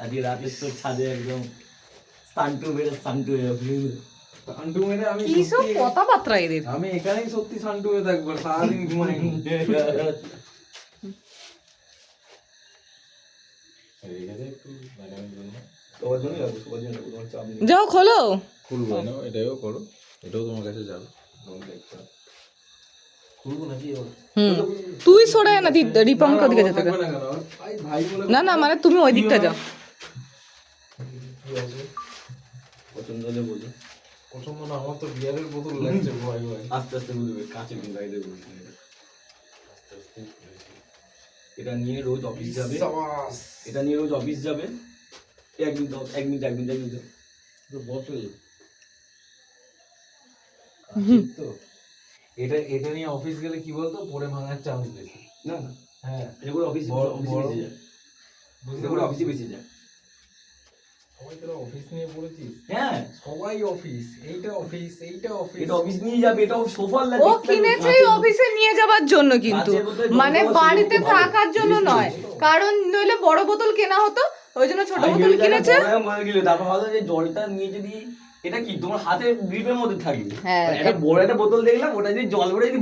আজকে রাতে তো ছাদে একদম স্টান্টু মেরে আমি কি সব কথাবার্তা এদের। আমি এখানেই সত্যি শান্তি হয়ে থাকবো, সারাদিন ঘুমাইনি। যাও খোলো। খুলবো না, এটাও করো, এটাও তোমার কাছে যাবে। তুই সরে না দীপঙ্কর দিকে যেতে হবে। না না মানে তুমি ওই দিকটা যাও। পছন্দ হলে বলুন। পছন্দ না, আমার তো বিয়ারের বোতল লাগছে, ভয় ভয়। আস্তে আস্তে বলবে, কাছে গাইতে বলবে। এটা নিয়ে রোজ অফিস যাবে, এটা নিয়ে রোজ অফিস যাবে। এক মিনিট বোতল তো এটা নিয়ে অফিস গেলে কি বলতো, পরে ভাঙার চান্স বেশি। না হ্যাঁ, এগুলো অফিসে বেশি যায়, এগুলো অফিসে বেশি যায়। সবাই তোরা অফিস নিয়ে পড়েছিস? হ্যাঁ সবাই অফিস, এইটা অফিস, এইটা অফিস। এটা অফিস নিয়ে যাবে, এটা সোফার লাগে। ও কিনেছে অফিসে নিয়ে যাওয়ার জন্য, কিন্তু মানে বাড়িতে থাকার জন্য নয়। কারণ নইলে বড় বোতল কেনা হতো, ওই জন্য ছোট বোতল কিনেছে। তারপর ভাবলাম যে জলটা নিয়ে যদি, এটা কি তোমার হাতের গ্রিপের মধ্যে থাকবে। হ্যাঁ, একটা বড় একটা বোতল দেখলাম, ওটা যদি জল ভরে যদি